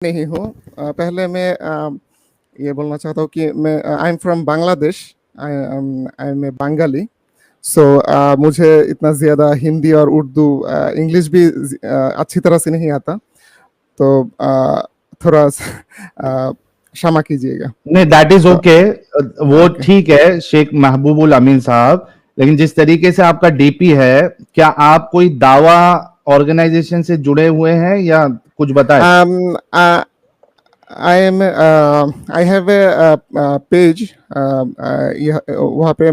नहीं हूँ। पहले मैं ये बोलना चाहता हूँ कि मैं I am from Bangladesh. I am a Bengali. So मुझे इतना ज़्यादा हिंदी और उर्दू इंग्लिश भी अच्छी तरह से नहीं आता। तो थोड़ा क्षमा कीजिएगा। नहीं, दैट इज ओके। वो ओके। ठीक है शेख महबूबुल अमीन साहब, लेकिन जिस तरीके से आपका डीपी है, क्या आप कोई दावा ऑर्गेनाइजेशन से जुड़े हुए हैं या कुछ बताएं? I have a page. वहाँ पे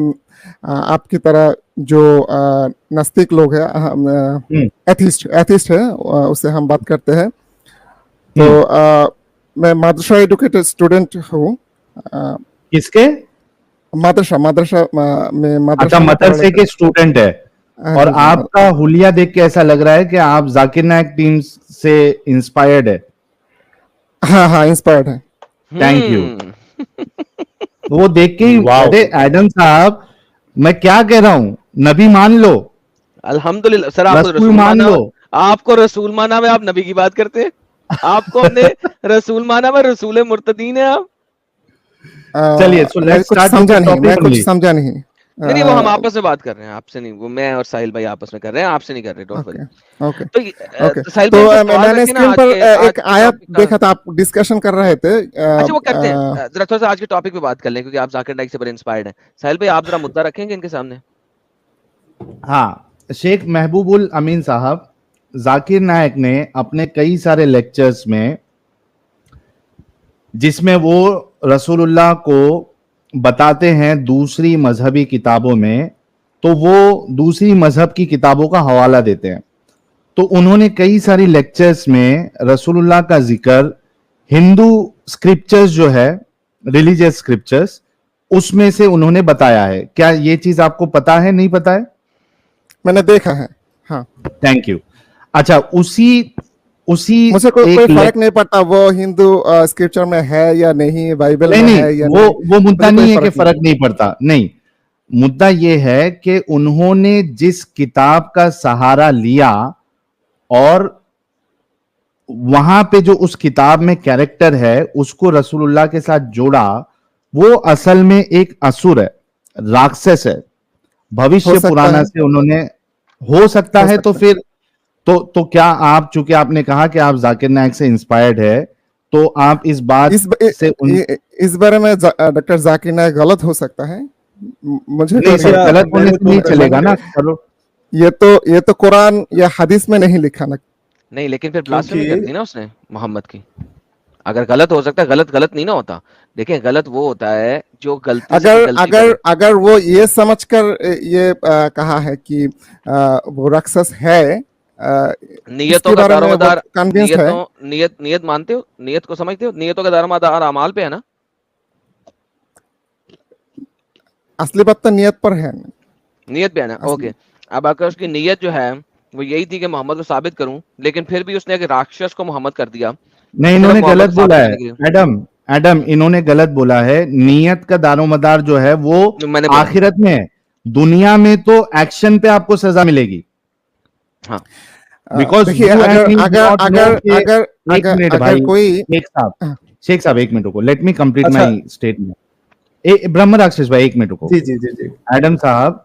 आपकी तरह जो नास्तिक लोग हैं, एथिस्ट है, उससे हम बात करते हैं। तो मैं मदरसा एडुकेटेड स्टूडेंट हूँ। किसके? मदरसा मदरसा में अच्छा, मदरसे के स्टूडेंट है। और जी, आपका हुलिया देख के ऐसा लग रहा है कि आप जाकिर नायक टीम से इंस्पायर्ड है। हाँ हाँ, इंस्पायर्ड है। Thank you. वो देख के ही, अरे एडम साहब, मैं क्या कह रहा हूं, नबी मान लो, अल्हम्दुलिल्लाह। सर आपको रसूल मान लो। आपको रसूल माना में आप नबी की बात करते हैं। आपको हमने रसूल माना में रसूल मुर्तदीन है आप। चलिए, so let's start with the topic. मैं कुछ समझा नहीं। नहीं, वो हम आपस में बात कर रहे हैं, आपसे नहीं। वो मैं और साहिल भाई आपस में कर रहे हैं, आपसे नहीं कर रहे। Don't worry. ओके तो साहिल तो भाई मैंने स्क्रीन पर एक आयत देखा था, आप डिस्कशन कर रहे थे। अच्छा, वो करते हैं। जरा थोड़ा सा आज के टॉपिक पे बात कर लें, क्योंकि आप जाकिर नाइक से बड़े इंस्पायर्ड हैं। साहिल भाई, आप जरा मुद्दा रखेंगे इनके सामने। हाँ, शेख महबूबुल अमीन साहब, जाकिर नायक ने अपने कई सारे लेक्चर्स में, जिसमें वो रसूलुल्लाह को बताते हैं दूसरी मजहबी किताबों में, तो वो दूसरी मजहब की किताबों का हवाला देते हैं। तो उन्होंने कई सारी लेक्चर्स में रसूलुल्लाह का जिक्र हिंदू स्क्रिप्चर्स जो है, रिलीजियस स्क्रिप्चर्स, उसमें से उन्होंने बताया है। क्या ये चीज आपको पता है, नहीं पता है? मैंने देखा है। हाँ, थैंक यू। अच्छा, उसी मुझे कोई फर्क नहीं पड़ता वो हिंदू स्क्रिप्चर में है या नहीं, बाइबल में है या नहीं। वो मुद्दा नहीं है कि फर्क नहीं पड़ता, नहीं। मुद्दा ये है कि उन्होंने जिस किताब का सहारा लिया और वहां पे जो उस किताब में कैरेक्टर है उसको रसूलुल्लाह के साथ जोड़ा, वो असल में एक असुर है, राक्षस है। भविष्य पुराना से उन्होंने, हो सकता है। तो फिर तो क्या आप, चूंकि आपने कहा कि आप जाकिर नायक से इंस्पायर्ड है, तो आप इस बात से इस बारे में डॉक्टर जाकिर नायक गलत हो सकता है। मुझे गलत होने से नहीं चलेगा ना। चलो, ये तो कुरान या हदीस में नहीं लिखा ना। नहीं, लेकिन फिर ब्लास्फेमी कर दी ना उसने मोहम्मद की। अगर गलत हो सकता है, गलत नहीं ना होता। देखिए, गलत वो होता है जो गलती अगर वो ये समझकर ये कहा है कि वो राक्षस है, नियतों का दारोमदार, नियत मानते हो, नियत को समझते हो? नियतों का दारोमदार अमाल पे है ना। असली बात तो नियत पर है, नियत पे है ना। ओके, अब अगर उसकी नियत जो है वो यही थी कि मोहम्मद को साबित करूं, लेकिन फिर भी उसने एक राक्षस को मोहम्मद कर दिया। नहीं, इन्होंने गलत बोला है एडम, इन्होंने गलत बोला है। नियत का दारोमदार जो है वो आखिरत में है, दुनिया में तो एक्शन पे आपको सजा मिलेगी। हाँ, बिकॉज अगर कोई, शेख साहब एक मिनट को, let me complete my statement. ब्रह्म राक्षस भाई एक मिनट को। जी। एडम साहब,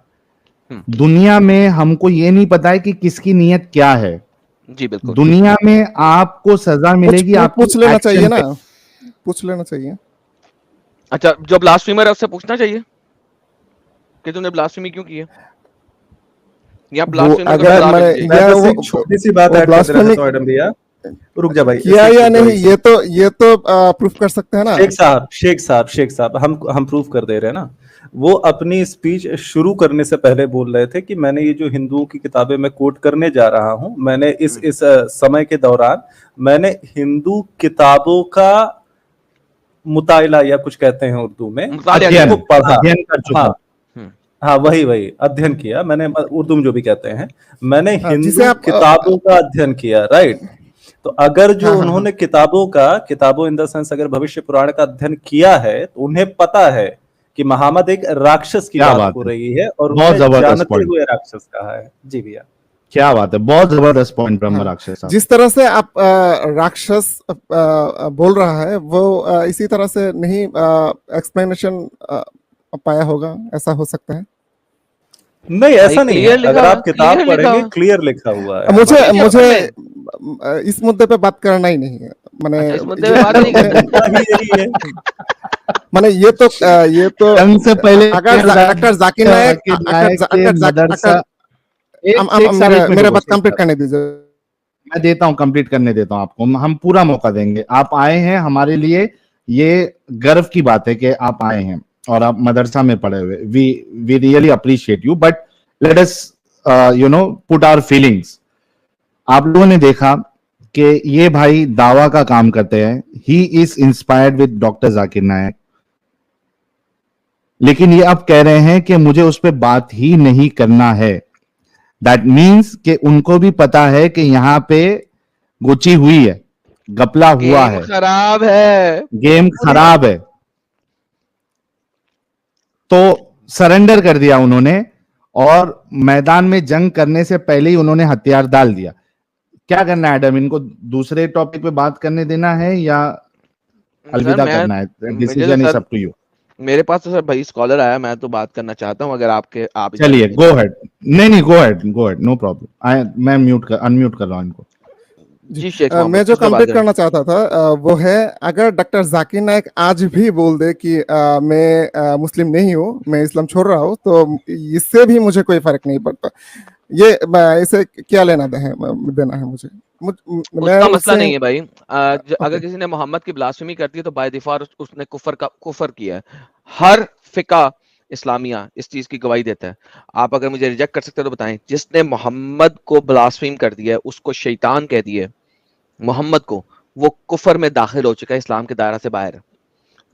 दुनिया में हमको ये नहीं पता है कि किसकी नियत क्या है। जी बिल्कुल। दुनिया में आपको सजा मिलेगी, आप पूछ लेना चाहिए ना, पूछ लेना चाहिए। अच्छा, जो ब्लास्फेमर है उससे पूछना चाहिए कि तूने ब्लास्फेमी क्यों की है, या ब्लास्फेमी छोटी सी बात ऐड कर देना चाहता हूं एडम भैया। रुक जा भाई, किया या नहीं ये तो प्रूफ कर सकते हैं ना। शेख साहब हम प्रूफ कर दे रहे हैं ना। वो अपनी स्पीच शुरू करने से पहले बोल रहे थे कि मैंने ये जो हिंदुओं की किताबें मैं कोट करने जा रहा हूं, मैंने इस समय के दौरान मैंने हिंदू किताबों का मुतायला या कुछ कहते हैं उर्दू में, अध्ययन कर चुका। हाँ, वही अध्ययन किया मैंने, उर्दू में जो भी कहते हैं, मैंने हिंदू किताबों का अध्ययन किया, राइट। तो अगर जो उन्होंने किताबों इन द सेंस अगर भविष्य पुराण का अध्ययन किया है, तो उन्हें पता है कि मोहम्मद एक राक्षस की बात हो रही है और उन्हें जानते हुए राक्षस कहा है। जी भैया। क्या बात है, बहुत जबरदस्त पॉइंट ब्रह्म राक्षस साहब। जिस तरह से आप राक्षस बोल रहा है वो इसी तरह से नहीं एक्सप्लेनेशन पाया होगा, ऐसा हो सकता है। नहीं, ऐसा नहीं है, क्लियर लिखा अगर हुआ आप किताब क्लियर लिखा पढ़ेंगे हुआ क्लियर लिखा हुआ है। मुझे ठीक है, मुझे इस मुद्दे पे बात करना ही नहीं है। मैंने अच्छा, इस मुद्दे पे बात नहीं करनी। मुद्दा ही यही है। मैंने ये तो जंग से पहले अगर डॉक्टर जाकिर नायक के मदरसा, मेरे बात कंप्लीट करने दीजिए। मैं देता हूं, कंप्लीट करने देता हूं आपको, हम पूरा मौका देंगे। आप आए हैं, हमारे लिए ये गर्व की बात है कि आप आए हैं और आप मदरसा में पढ़े हुए। We really appreciate you, but let us put our feelings. आप लोगों ने देखा कि ये भाई दावा का काम करते हैं, he is inspired with doctor Zakir Naik, लेकिन ये अब कह रहे हैं कि मुझे उस पर बात ही नहीं करना है। दैट मीन्स कि उनको भी पता है कि यहां पे गुची हुई है, गपला हुआ है, खराब है, गेम खराब है, तो सरेंडर कर दिया उन्होंने और मैदान में जंग करने से पहले ही उन्होंने हथियार डाल दिया। क्या करना है एडम, इनको दूसरे टॉपिक पे बात करने देना है या अलविदा करना है? Decision is up to you. मेरे पास तो सर भाई स्कॉलर आया, मैं तो बात करना चाहता हूं, अगर आप चलिए गो हेड। नहीं गो हेड, नो प्रॉब्लम। मैं अनम्यूट कर रहा हूं इनको। जी शेख मैं जो कंप्लीट करना चाहता था वो है, अगर डॉक्टर जाकिर नायक आज भी बोल दे कि मैं मुस्लिम नहीं हूँ, मैं इस्लाम छोड़ रहा हूँ, तो इससे भी मुझे कोई फर्क नहीं पड़ता। ये इसे क्या देना है मुझे? उसका मसला नहीं है भाई। अगर किसी ने मोहम्मद की ब्लास्फेमी कर दी है तो बाय डिफॉल्ट उसने कुफर किया है। हर फिका इस्लामिया इस चीज की गवाही देता है। आप अगर मुझे रिजेक्ट कर सकते हो तो बताएं, जिसने मोहम्मद को ब्लास्फेम कर दिया है, उसको शैतान कह दिया है, मोहम्मद को, वो कुफर में दाखिल हो चुका है, इस्लाम के दायरा से बाहर है।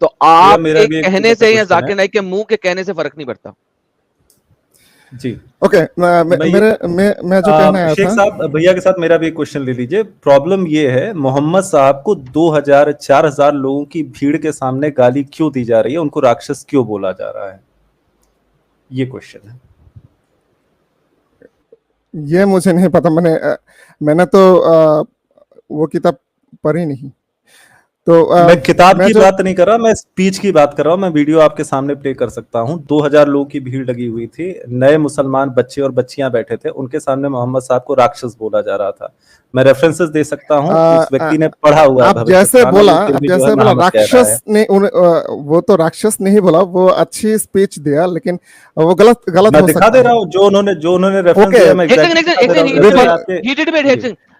तो आप के कहने से या जाकिर नाइक के मुंह के कहने से फर्क नहीं पड़ता। जी ओके, मैं जो कहना आया शेख था, साहब भैया के साथ मेरा भी एक क्वेश्चन ले लीजिए। प्रॉब्लम ये है, मोहम्मद साहब को 2000-4000 लोगों की भीड़ के सामने गाली क्यों दी जा रही है, उनको राक्षस क्यों बोला जा रहा है, ये क्वेश्चन है। ये मुझे नहीं पता। मैंने तो वो किताब पढ़ी नहीं, तो मैं किताब की बात नहीं कर रहा, मैं स्पीच की बात कर रहा हूँ। मैं वीडियो आपके सामने प्ले कर सकता हूँ। 2000 लोगों की भीड़ लगी हुई थी, नए मुसलमान बच्चे और बच्चियां बैठे थे, उनके सामने मोहम्मद साहब को राक्षस बोला जा रहा था। मैं रेफरेंसेस दे सकता हूँ, इस व्यक्ति ने पढ़ा हुआ है। आप जैसे बोला राक्षस ने वो तो राक्षस नहीं बोला, वो अच्छी स्पीच दिया, लेकिन वो गलत मैं दिखा दे रहा हूँ जो उन्होंने रेफरेंस दिया। मैं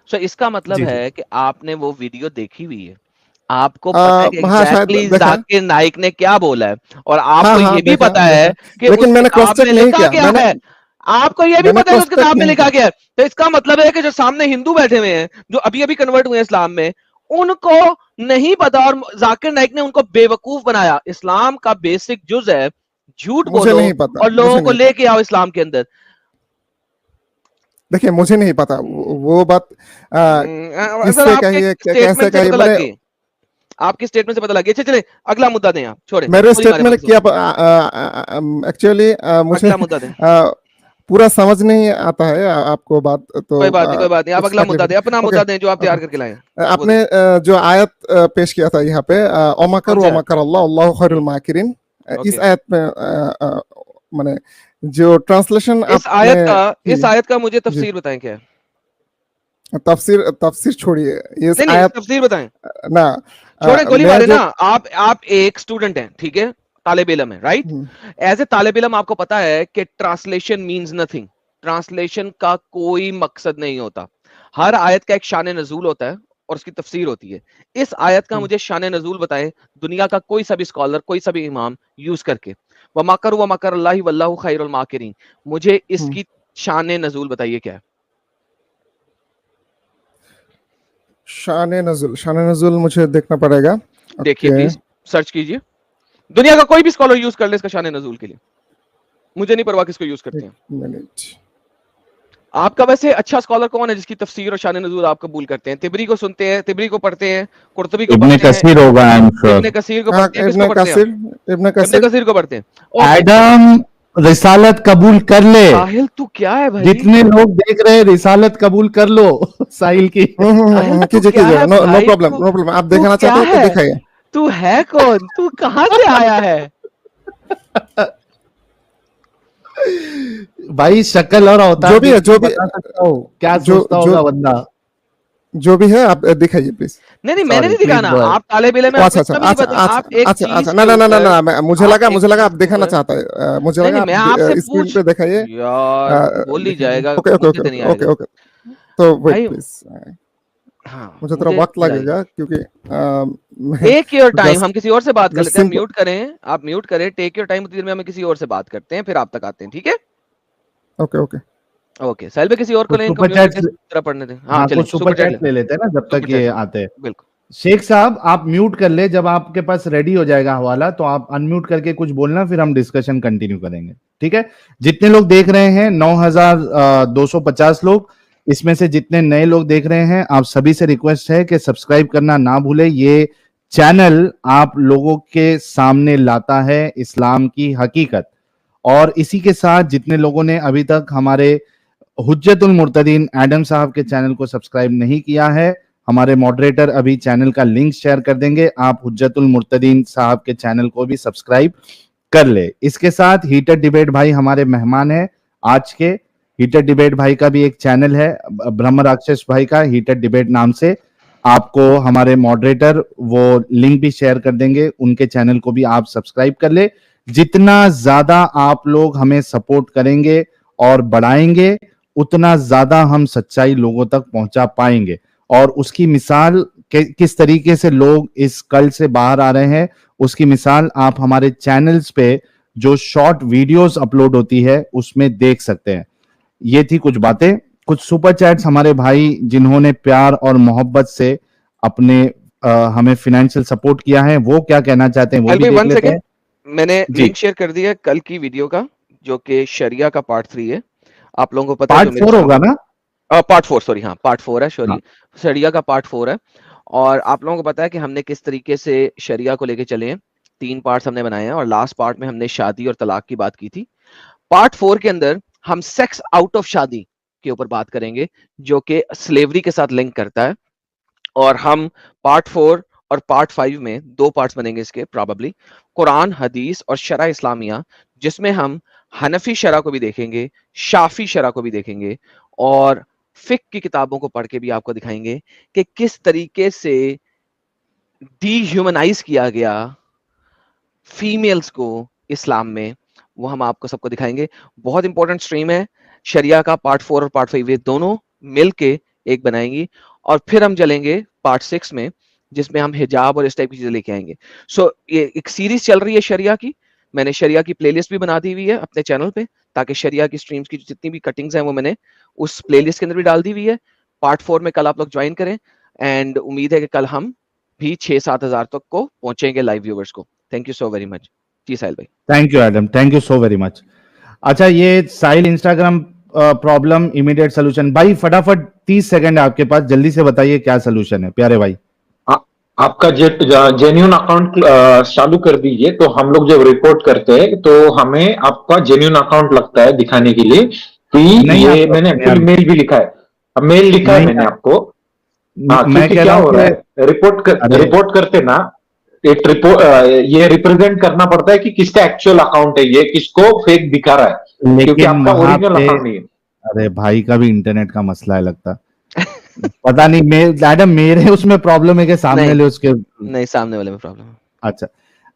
सो इसका मतलब है कि आपने वो वीडियो देखी हुई है, आपको पता है कि एग्जैक्टली जाकिर नाइक ने क्या बोला है, और आपको ये भी पता है कि लेकिन मैंने क्रॉस चेक नहीं किया। आपको ये भी पता है उस किताब में लिखा गया है। तो इसका मतलब है कि जो सामने हिंदू बैठे हुए हैं, जो अभी अभी कन्वर्ट हुए हैं इस्लाम में, उनको नहीं पता, और जाकिर नाइक ने उनको बेवकूफ बनाया। इस्लाम का बेसिक जुज है झूठ बोलो और लोगों को लेके आओ इस्लाम के अंदर। देखिए, मुझे नहीं पता वो बात किससे कहिए, कैसे कहिए, आपकी स्टेटमेंट से पता लग गया। चलिए अगला मुद्दा दें, आप छोड़े मेरे स्टेटमेंट किया। एक्चुअली मुझे पूरा समझ नहीं आता है आपको बात, तो कोई बात नहीं, आप अगला मुद्दा दें, अपना मुद्दा दें जो आप तैयार करके लाए। आपने जो आयत पेश किया था यहाँ पे, अल्लाह अल्लाहु खैरुल माकिरीन, इस आयत में माने जो ट्रांसलेशन इस आयत का मुझे तफसीर बताएं क्या है। तफसीर छोड़िए, इस आयत तफसीर बताएं ना, छोड़े गोली मारे ना। आप एक स्टूडेंट हैं, ठीक है, तालिब इल्म है, राइट। एज ए तालिब इल्म आपको पता है कि ट्रांसलेशन मींस नथिंग। ट्रांसलेशन का कोई मकसद नहीं होता। हर आयत का एक शान नजूल होता है और उसकी तफसीर होती है। इस आयत का मुझे शान नजूल बताएं, दुनिया का कोई सा भी स्कॉलर, कोई सा भी इमाम यूज करके। व मकर अल्लाहि वल्लाहु खैरुल माकिरीन, मुझे इसकी शान नजूल बताइए क्या है। शान नजुल मुझे देखना पड़ेगा। देखिए प्लीज सर्च कीजिए, दुनिया का कोई भी स्कॉलर यूज कर ले इसका शान नजुल के लिए, मुझे नहीं परवाह किसको यूज करते हैं। आपका वैसे अच्छा स्कॉलर कौन है जिसकी तफसीर और शान नजुल आप कबूल करते हैं? तिबरी को सुनते हैं, तिबरी को पढ़ते हैं, कुर्तुबी को पढ़ते हैं, इब्न कसीर होगा, इब्न कसीर को पढ़ते हैं, इब्न कसीर को पढ़ते हैं। एडम रिसालत कबूल कर ले। साहिल तू क्या है भाई? जितने लोग देख रहे हैं रिसालत कबूल कर लो साहिल की। साहिल तू कीजिए क्या कीजिए, है नो नो भाई? प्रॉब्लम, तू नो प्रॉब्लम। आप तू दिखाना क्या चाहते हो तो है? दिखाइए। तू है कौन? तू कहाँ से आया है? भाई शक्ल और अवतार जो भी है, देख के जो भी, बता सकता हूँ क्या जो सोचता जो होगा बंदा। जो भी है आप दिखाइए प्लीज। नहीं नहीं, मैंने सॉरी नहीं प्लीज दिखाना। गो आप ताले बेले में ओ आपको अच्छा अच्छा इतना भी नहीं अच्छा पता। अच्छा आप एक अच्छा चीज अच्छा, के ना ऊपर, मुझे आप लगा, एक आप चीज के दिखाना ऊपर, चाहता है, मुझे नहीं लगा नहीं, आप मैं आपसे स्क्रीन पूछ, पे दिखाइए। यार बोल ही जाएगा, ओके ओके मुझे ओके तो नहीं ओके आएगा ओके, तो वेट भाई। प्लीज, हाँ मुझे थोड़ा मुझे वक्त नहीं लगेगा। लगेगा क्योंकि मैं टेक योर टाइम, जस्ट हम किसी और से बात कर जस्ट लेते हैं। सिंपल। म्यूट करें, आप म्यूट करें, टेक योर टाइम। उतनी देर में हम किसी और से बात करते हैं, फिर आप तक आते हैं, ठीक है? ओके ओके, ओके साहिल भाई, किसी और को कुछ लें, इनको सुपर म्यूट करके चैट्स, जरा पढ़ने दें। हाँ हाँ चलिए, कुछ सुपर सुपर चैट चैट्स लें, ले लेते हैं ना जब तक सुपर चैट ये लें, आते हैं। बिल्कुल। शेख साहब आप म्यूट कर ले, जब आपके पास रेडी हो जाएगा हवाला तो आप अनम्यूट करके कुछ बोलना, फिर हम डिस्कशन कंटिन्यू करेंगे, ठीक है? जितने लोग देख रहे हैं 9250 लोग, इसमें से जितने नए लोग देख रहे हैं आप सभी से रिक्वेस्ट है कि सब्सक्राइब करना ना भूले। ये चैनल आप लोगों के सामने लाता है इस्लाम की हकीकत। और इसी के साथ जितने लोगों ने अभी तक हमारे हुज्जतुल मुर्तदीन एडम साहब के चैनल को सब्सक्राइब नहीं किया है, हमारे मॉडरेटर अभी चैनल का लिंक शेयर कर देंगे, आप हुज्जतुल मुर्तदीन साहब के चैनल को भी सब्सक्राइब कर ले। इसके साथ हीटर डिबेट भाई हमारे मेहमान है आज के। हीटर डिबेट भाई का भी एक चैनल है, ब्रह्म राक्षस भाई का हीटर डिबेट नाम से, आपको हमारे मॉडरेटर वो लिंक भी शेयर कर देंगे, उनके चैनल को भी आप सब्सक्राइब कर ले। जितना ज्यादा आप लोग हमें सपोर्ट करेंगे और बढ़ाएंगे, उतना ज्यादा हम सच्चाई लोगों तक पहुंचा पाएंगे। और उसकी मिसाल किस तरीके से लोग इस कल से बाहर आ रहे हैं, उसकी मिसाल आप हमारे चैनल्स पे जो शॉर्ट वीडियोस अपलोड होती है उसमें देख सकते हैं। ये थी कुछ बातें। कुछ सुपर चैट्स हमारे भाई जिन्होंने प्यार और मोहब्बत से अपने हमें फाइनेंशियल सपोर्ट किया है, वो क्या कहना चाहते हैं वो साहिल भी भाई देख 1 लेते सेकंड, हैं। मैंने जी, लिंक शेयर कर दिया है कल की वीडियो का, जो कि शरिया का पार्ट 3 है। आप लोगों को पता है पार्ट जो मेरे 4 होगा ना? पार्ट 4, सॉरी, हाँ पार्ट 4 है, हाँ, सॉरी। शरिया का पार्ट 4 है। और आप लोगों को पता है कि हमने किस तरीके से शरिया को लेके चले हैं। 3 पार्ट्स हमने बनाए हैं, और लास्ट पार्ट में हमने शादी और तलाक की बात की थी। पार्ट 4 के अंदर हम सेक्स आउट ऑफ शादी के ऊपर बात करेंगे, जो कि स्लेवरी के साथ लिंक करता है। और हम पार्ट 4 और पार्ट 5 में 2 पार्ट्स बनेंगे इसके प्रोबेबली, कुरान हदीस और शरा इस्लामिया, जिसमें हम हनफी शरा को भी देखेंगे, शाफी शरा को भी देखेंगे, और फिक की किताबों को पढ़ के भी आपको दिखाएंगे कि किस तरीके से डीह्यूमनाइज किया गया फीमेल्स को इस्लाम में, वो हम आपको सबको दिखाएंगे। बहुत इंपॉर्टेंट स्ट्रीम है शरिया का। पार्ट 4 और पार्ट 5 ये दोनों मिलके एक बनाएंगी। और फिर हम चलेंगे पार्ट 6 में, जिसमें हम हिजाब और इस टाइप की चीजें लेके आएंगे। सो ये एक सीरीज चल रही है शरिया की। मैंने शरिया की प्लेलिस्ट भी बना दी हुई है अपने चैनल पे, ताकि शरिया की स्ट्रीम्स की जितनी भी कटिंग्स हैं वो मैंने उस प्लेलिस्ट के अंदर भी डाल दी हुई है। पार्ट 4 में कल आप लोग ज्वाइन करें, एंड उम्मीद है कि कल हम भी 6-7 हजार तक को पहुंचेंगे लाइव व्यूवर्स को। Thank you so very much जी साहिल भाई। Thank you Adam, thank you so very much. अच्छा, ये Sahil Instagram problem immediate solution, भाई फटाफट 30 सेकंड आपके पास, जल्दी से बताइए क्या सोल्यूशन है प्यारे भाई। आपका जेन्यून अकाउंट चालू कर दीजिए, तो हम लोग जब रिपोर्ट करते हैं तो हमें आपका जेन्यून अकाउंट लगता है दिखाने के लिए कि नहीं ये आता मैंने यार, एक्चुअली मेल भी लिखा है, मेल लिखा है नहीं मैंने आता। आपको। हाँ, मैं क्योंकि कह क्या रहा हूँ हो रहा कि है, अरे रिपोर्ट करते ना, ये रिप्रेजेंट करना पड़ता है कि किसका एक्चुअल अकाउंट है, ये किसको फेक दिखा रहा है, क्योंकि लेकिन आपका वहां ओरिजिनल पे, अकाउंट नहीं है। अरे भाई का भी इंटरनेट का मसला है लगता, पता नहीं मैडम मेरे उसमें प्रॉब्लम है कि सामने नहीं ले उसके। नहीं, सामने वाले में प्रॉब्लम है। अच्छा,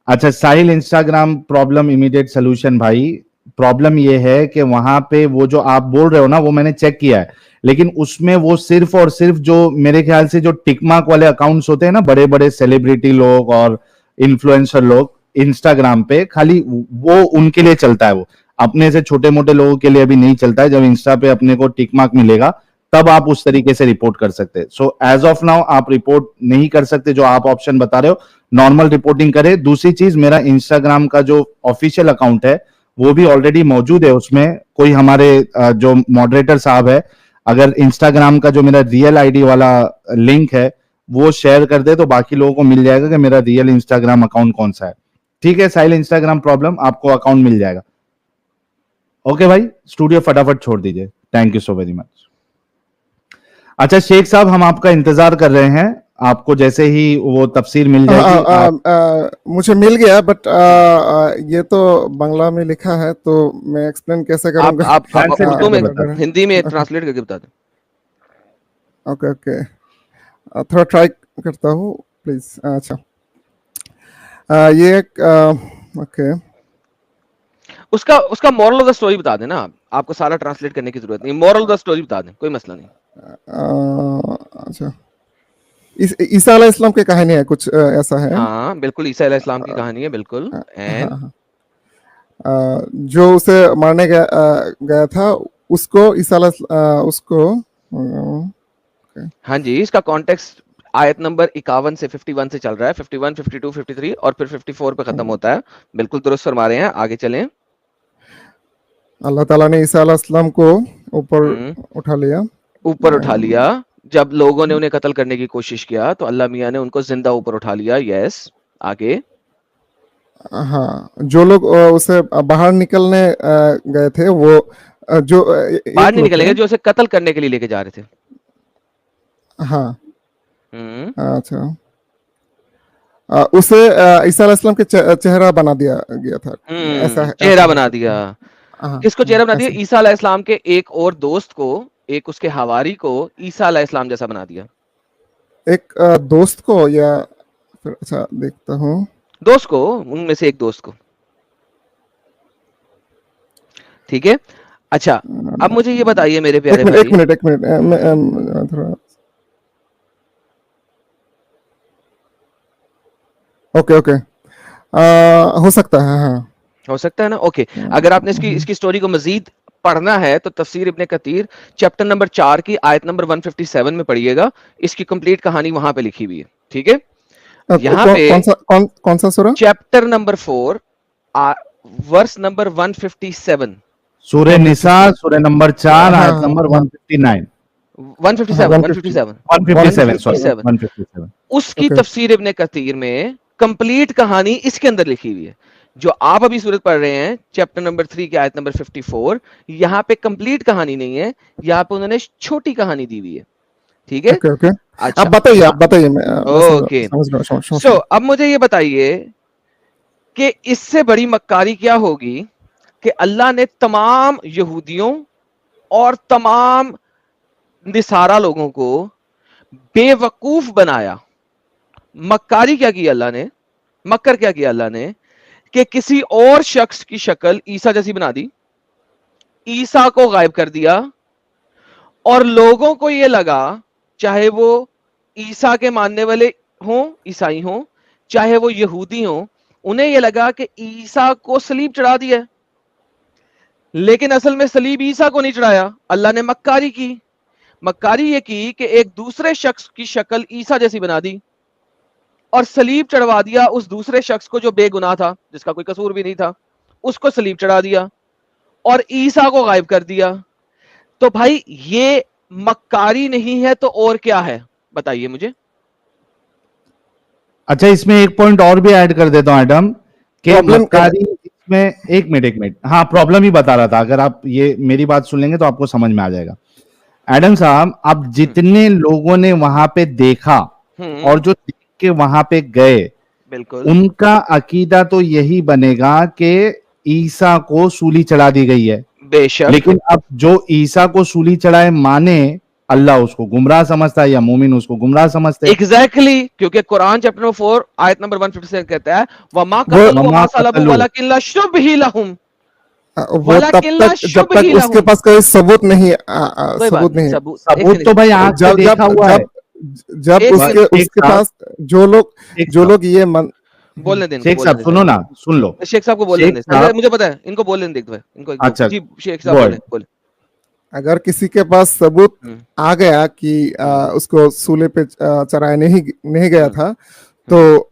अच्छा साहिल इंस्टाग्राम प्रॉब्लम इमीडिएट सोल्यूशन भाई। प्रॉब्लम ये है कि वहां पे वो जो आप बोल रहे हो ना, वो मैंने चेक किया है, लेकिन उसमें वो सिर्फ और सिर्फ जो मेरे ख्याल से जो टिक मार्क वाले अकाउंट्स होते हैं ना, बड़े बड़े सेलिब्रिटी लोग और इन्फ्लुएंसर लोग इंस्टाग्राम पे, खाली वो उनके लिए चलता है। वो अपने से छोटे मोटे लोगों के लिए अभी नहीं चलता है। जब इंस्टा पे अपने को टिक मार्क मिलेगा तब आप उस तरीके से रिपोर्ट कर सकते हैं। सो एज ऑफ नाउ आप रिपोर्ट नहीं कर सकते, जो आप ऑप्शन बता रहे हो, नॉर्मल रिपोर्टिंग करें। दूसरी चीज, मेरा इंस्टाग्राम का जो ऑफिशियल अकाउंट है वो भी ऑलरेडी मौजूद है। उसमें कोई हमारे जो मॉडरेटर साहब है, अगर इंस्टाग्राम का जो मेरा रियल आईडी वाला लिंक है वो शेयर कर दे तो बाकी लोगों को मिल जाएगा कि मेरा रियल इंस्टाग्राम अकाउंट कौन सा है। ठीक है, साइल इंस्टाग्राम प्रॉब्लम, आपको अकाउंट मिल जाएगा। ओके भाई, स्टूडियो फटाफट छोड़ दीजिए। Thank you so very much. अच्छा शेख साहब, हम आपका इंतजार कर रहे हैं, आपको जैसे ही वो तफसीर मिल जाएगी मुझे मिल गया, बट ये तो बांग्ला में लिखा है, तो मैं एक्सप्लेन कैसे करूंगा? आप Translate उर्दू में, करके बता दें। हिंदी में ट्रांसलेट करके बता दें। ओके ओके, थोड़ा ट्राई करता हूँ प्लीज। अच्छा, ये ओके, उसका उसका मॉरल ऑफ द स्टोरी बता देना आप, आपको सारा ट्रांसलेट करने की जरूरत नहीं, मॉरल ऑफ द स्टोरी बता दें, कोई मसला नहीं। अच्छा, ईसा अलैहि इस्लाम की कहानी है, कुछ ऐसा है। हाँ बिल्कुल, ईसा अलैहि इस्लाम की कहानी है बिल्कुल। हाँ, एंड हाँ, जो उसे मारने गया था, उसको ईसा उसको हाँ जी, इसका कॉन्टेक्स्ट आयत नंबर 51 से 51 से चल रहा है, 51, 52, 53 और फिर 54 पे खत्म होता है। बिल्कुल दुरुस्त फरमा रहे हैं, आगे चलें। अल्लाह ताला ने ईसा अलैहि इस्लाम को ऊपर उठा लिया। ऊपर उठा लिया। जब लोगों ने उन्हें कत्ल करने की कोशिश किया तो अल्लाह मियां ने उनको जिंदा ऊपर उठा लिया। यस, आगे। हाँ, जो लोग उसे बाहर निकलने गए थे, वो जो बाहर नहीं निकलेंगे, जो उसे कत्ल करने के लिए लेके जा रहे थे। हाँ, हम्म, अच्छा, उसे ईसा अलैहि इस्लाम के चेहरा बना दिया गया था, ऐसा है, चेहरा ऐसा बना है। दिया। हाँ, किसको चेहरा बना दिया? ऐसा। ईसा अलैहि इस्लाम के एक और दोस्त को, एक उसके हवारी को ईसा अलैहि इस्लाम जैसा बना दिया। एक दोस्त को, या फिर अच्छा देखता हूँ। दोस्त को, उनमें से एक दोस्त को। ठीक है, अच्छा अब मुझे ये बताइए मेरे प्यारे भाई। एक मिनट, मैं थोड़ा, ओके ओके, हो सकता है, हाँ। हो सकता है ना, ओके। अगर आपने इसकी स्टोरी को मजीद पढ़ना है तो तफसीर इब्ने कतीर चैप्टर नंबर 4 की आयत नंबर 157 में पढ़िएगा, इसकी कंप्लीट कहानी वहां पे लिखी हुई है। ठीक है, यहाँ पे कौन सा सूरा? Chapter number 4 verse number 157। सूरह निसा, सूरह नंबर 4, हाँ, आयत नंबर 159, 157 157, 157। उसकी ओके। तफसीर इब्ने कतीर में कंप्लीट कहानी इसके अंदर लिखी हुई है। जो आप अभी सूरत पढ़ रहे हैं चैप्टर नंबर 3 की आयत नंबर 54, यहाँ पे कंप्लीट कहानी नहीं है, यहाँ पे उन्होंने छोटी कहानी दी हुई है। ठीक है, ओके ओके, अच्छा आप बताइए, मैं ओके। समझ रहा सो अब मुझे ये बताइए कि इससे बड़ी मक्कारी क्या होगी कि अल्लाह ने तमाम यहूदियों और तमाम निसारा लोगों को बेवकूफ बनाया। मक्कारी क्या की अल्लाह ने, मक्कर क्या किया अल्लाह ने कि किसी और शख्स की शक्ल ईसा जैसी बना दी, ईसा को गायब कर दिया, और लोगों को यह लगा, चाहे वो ईसा के मानने वाले हों, ईसाई हों, चाहे वो यहूदी हों, उन्हें यह लगा कि ईसा को सलीब चढ़ा दिया, लेकिन असल में सलीब ईसा को नहीं चढ़ाया, अल्लाह ने मक्कारी की। मक्कारी ये की कि एक दूसरे शख्स की शक्ल ईसा जैसी बना दी और सलीब चढ़वा दिया उस दूसरे शख्स को जो बेगुनाह था, जिसका कोई कसूर भी नहीं था, उसको सलीब चढ़ा दिया और ईसा को गायब कर दिया। तो भाई ये मक्कारी नहीं है तो और क्या है, बताइए मुझे। अच्छा, इसमें एक पॉइंट और भी ऐड कर देता हूं एडम, कि प्रॉब्लम मक्कारी इसमें, एक मिनट, हाँ प्रॉब्लम ही बता रहा था, अगर आप ये मेरी बात सुन लेंगे तो आपको समझ में आ जाएगा। एडम साहब, आप जितने लोगों ने वहां पे देखा और जो देख के वहां पे गए, बिल्कुल उनका अकीदा तो यही बनेगा कि ईसा को सूली चढ़ा दी गई है। बेशक, लेकिन अब जो ईसा को सूली चढ़ाए माने, अल्लाह उसको गुमराह समझता है या मोमिन उसको गुमराह समझते हैं। एग्जैक्टली, क्योंकि कुरान चैप्टर नंबर 4 आयत नंबर 157 कहता है वमा वो- कतलू वमा वमा सलबू कतलू। वलाकिन लशुबही लहुम, वो तब वलाकिन तक जब तक लशुबही उसके लहुम। पास कोई सबूत नहीं, कोई बात सबूत नहीं, नहीं। सबूत, एक सबूत तो भाई आंख से जब देखा हुआ है। जब एक उसके शेख उसके साहब, पास जो लोग ये बोलने दें, शेख साहब सुनो ना, सुन लो। शेख साहब को बोलने शेख दें, साहब, मुझे पता है, इनको बोलने दें, इनको अच्छा, जी शेख साहब go बोले ahead। बोले। अगर किसी के पास सबूत आ गया कि उसको सूले पे चढ़ाया नहीं गया था, तो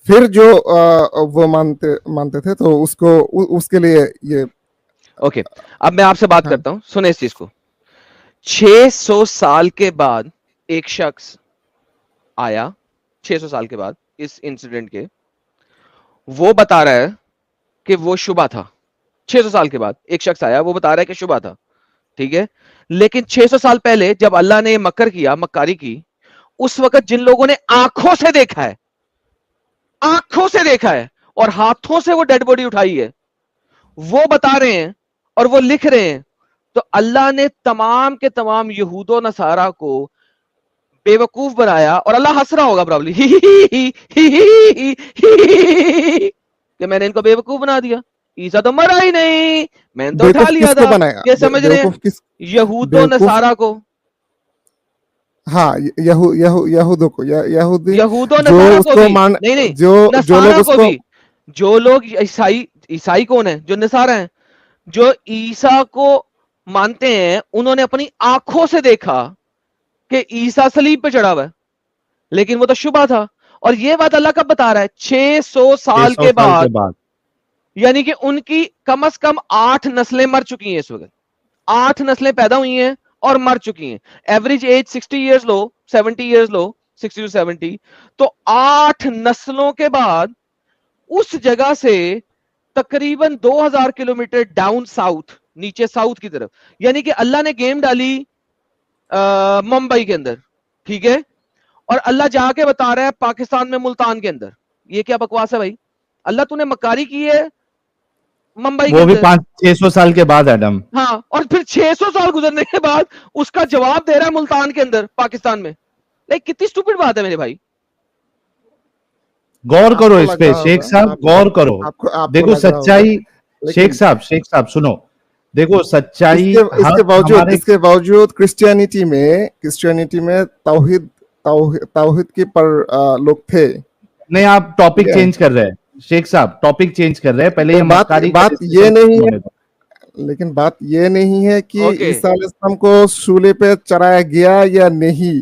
फिर जो वो मानते थे, तो उसको उसके लिए ये ओके। अब मैं आपसे बात करता हूं, सुने इस चीज को। 600 साल के बाद एक शख्स आया, 600 साल के बाद इस इंसिडेंट के, वो बता रहा है कि वो शुबा था, 600 साल के बाद एक शख्स आया, वो बता रहा है कि शुबा था, ठीक है। लेकिन 600 साल पहले जब अल्लाह ने मक्कर किया, मक्कारी की, उस वक्त जिन लोगों ने आंखों से देखा है, आंखों से देखा है और हाथों से वो डेड बॉडी उठाई है, वो बता रहे हैं और वो लिख रहे हैं। तो अल्लाह ने तमाम के तमाम यहूदो नसारा को बेवकूफ बनाया, और अल्लाह हंस रहा होगा प्रॉब्ली कि मैंने इनको बेवकूफ बना दिया, ईसा तो मरा ही नहीं, मैंने तो उठा बेवकूफ लिया किसको था। बनाया? ये समझ रहे हैं बेवकूफ किस? यहूदो बेवकूफ, नसारा को, हाँ, यहूदों को, यहूदी यहूदो जो नसारा को उसको भी, मान, नहीं नहीं, जो नसारा लोग को उसको, भी, जो लोग ईसाई, ईसाई कौन है? जो नसारा है, जो ईसा को मानते हैं, उन्होंने अपनी आंखों से देखा कि ईसा सलीब पे चढ़ा हुआ है, लेकिन वो तो शुबा था। और ये बात अल्लाह कब बता रहा है? 600 साल 600 के साल के बाद, बाद। यानी कि उनकी कम से कम 8 नस्लें मर चुकी हैं इस वक्त, 8 नस्लें पैदा हुई हैं और मर चुकी हैं। एवरेज एज 60 इयर्स लो, 70 इयर्स लो, 60 टू 70, तो 8 नस्लों के बाद उस जगह से तकरीबन 2000 किलोमीटर डाउन साउथ, नीचे साउथ की तरफ, यानी कि अल्लाह ने गेम डाली मुंबई के अंदर, ठीक है, और अल्लाह जाके बता रहा है पाकिस्तान में मुल्तान के अंदर। ये क्या बकवास है भाई? अल्लाह तूने मक्कारी की है मुंबई के वो भी अंदर, 500-600 साल के बाद एडम। हाँ, और फिर 600 साल गुजरने के बाद उसका जवाब दे रहा है मुल्तान के अंदर, पाकिस्तान में। लाइक कितनी स्टूपिड बात है मेरे भाई। गौर करो आपको इस लग पे रहा शेख होगा, साहब, गौर करो। आपको देखो लग रहा होगा, सच्चाई, लेकिन शेख साहब सुनो, देखो सच्चाई इसके बावजूद, हमारे, इसके बावजूद क्रिश्चियनिटी में तौहीद तौहीद के पर लोग थे। नहीं आप टॉपिक ठीक है? चेंज कर रहे हैं शेख साहब, टॉपिक चेंज कर रहे हैं। पहले तो ये मक्कारी का बात ये discussion नहीं है, होने दो। लेकिन बात ये नहीं है कि Okay. ईसा अलैहिस्सलाम को सूले पे चढ़ाया गया या नहीं।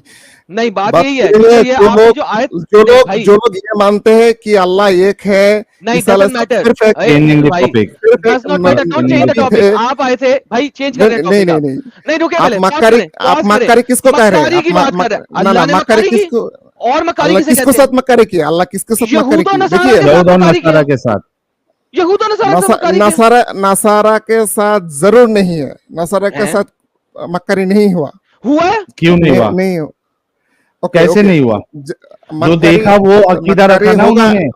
नहीं, बात बात यही है, ये क्योंकि है, ये आपने जो आयत, नहीं भाई, जो लोग ये मानते हैं कि अल्लाह एक है, नहीं, ईसा doesn't अलैहिस्सलाम matter. सिर्फ एक, अरे Changing the भाई, topic. does not matter. Don't change the Nabi topic. थे। आप आए थे भाई, चेंज कर रहे हैं नहीं topic आप। नहीं नहीं रुके, आप पहले pause मक्कारी, करें, आप pause करें। मक्कारी किसको कह रहे हैं? मक्कारी की बात कर रहे हैं। अल्लाह ने मक्कारी मक्कारी की, किसको, और मक्कारी अल्लाह किसे किसको कहते हैं? साथ मक्कारी की? अल्लाह किसके साथ मक्कारी यहूद और की? नसारा देखिए, के साथ यहूद और मक्कारी नसारा किया। के साथ, यहूद और नसारा के साथ मक्कारी किया। नसारा के साथ जरूर नहीं है, नसारा के हैं? साथ मक्कारी नहीं हुआ। हुआ है? क्यों नहीं हुआ? नहीं हो। ओके, कैसे ओके। नहीं हुआ? ज- जो मक्कारी- देखा वो अकीदा मक्कारी रखा ना होगा, उन्होंने।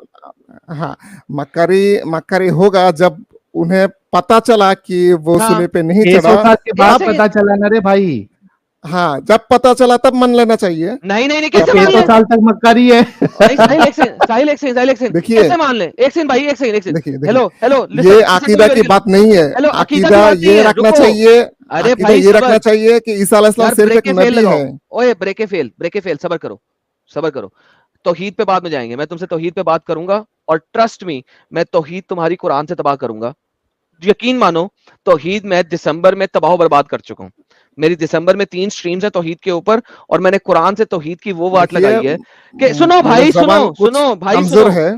हाँ, मक्कारी होगा जब उन्हें पता चला कि वो हाँ। सूले पे नहीं 600 चढ़ा। साल के बाद कैसे? पता चला ना रे भाई, हाँ, जब पता चला तब मान लेना चाहिए। नहीं नहीं नहीं, तो कैसे मान 600 ले? साल तक मक्कारी है। नहीं, साहिल एक सेकंड, साहिल एक सेकंड, साहिल एक सेकंड, देखिए, कैसे मान ले? एक सेकंड भाई, एक सेकंड, एक सेकंड। देखिए, हेलो हेलो, ये अकीदा की बात नहीं है। हेलो, अकीदा अकीदा की बात नहीं ये है, रखना रुको। चाहिए, अरे अकीदा भाई, ये सबर। रखना चाहिए कि ईसा अलैहिस्सलाम यार सिर्फ एक ब्रेक फेल नबी लगाओ। है। ओए ब्रेक फेल, सबर करो, सबर करो। तौहीद पे बाद में जाएंगे, मैं तुमसे तौहीद पे बात करूंगा, और ट्रस्ट मी, मैं तौहीद तुम्हारी कुरान से तबाह करूंगा। यकीन मानो, तौहीद मैं दिसंबर में तबाह बर्बाद कर चुका हूं। मेरी दिसंबर में 3 स्ट्रीम्स है तौहीद के ऊपर, और मैंने कुरान से तौहीद की वो वाट देखिए, लगाई है कि सुनो भाई, जबान कुछ सुनो भाई, कमजोर है,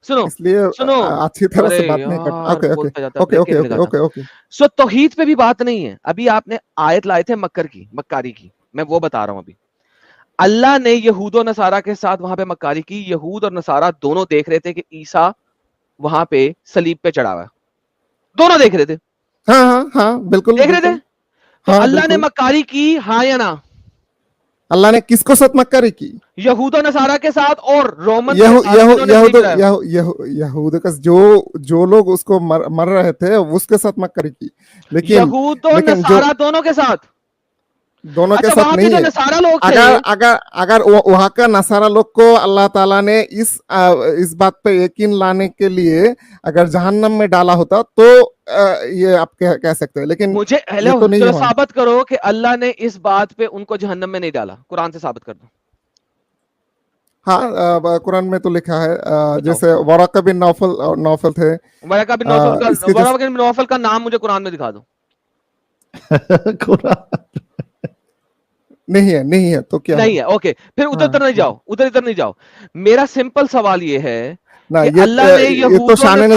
सुनो इसलिए सुनो। अच्छी तरह से अरे बात नहीं करता। यार, ओके, ओके, बोलता जाता, okay, break okay, fail okay, लगाता। Okay, okay. सो तौहीद पे भी बात नहीं है। अभी आपने आयत लाए थे मक्कारी की, मैं वो बता रहा हूं। अभी अल्लाह ने यहूद और नसारा के साथ वहां पे मक्कारी की। यहूद और नसारा दोनों देख रहे थे कि ईसा वहां पे सलीब पे चढ़ा हुआ है, दोनों देख रहे थे, हाँ हाँ हाँ, बिल्कुल देख रहे थे। बिल्कुल। तो हाँ, अल्लाह ने बिल्कुल। मक्कारी की, हाँ या ना? अल्लाह ने किसको साथ मक्कारी की? यहूद और नसारा के साथ और रोमन के यहू साथ, यहू जिन्होंने यहूद सलीब चढ़ाया। यहूद का जो लोग उसको मर रहे थे उसके साथ मक्कारी की, लेकिन यहूद और लेकिन जो नसारा दोनों के साथ। दोनों के अच्छा, साथ वहां के नहीं जो है। नसारा लोग थे, अगर वहां का नसारा लोग को अल्लाह ताला ने इस बात पे यकीन लाने के लिए अगर जहन्नम में डाला होता तो ये आप कह सकते हैं, लेकिन मुझे ये हेलो तो नहीं चलो हुआ। साबित करो कि अल्लाह ने इस बात पे उनको जहन्नम में नहीं डाला। कुरान से साबित कर दो। हाँ, कुरान में तो लिखा है, जैसे वराका बिन नौफल थे। वराका बिन नौफल का नाम मुझे कुरान में दिखा दो। नहीं है तो क्या नहीं है, ओके, फिर उधर नहीं जाओ, उधर इधर नहीं जाओ। मेरा सिंपल सवाल ये है ना, कि अल्लाह ने ये तो यहूद और शान नसारा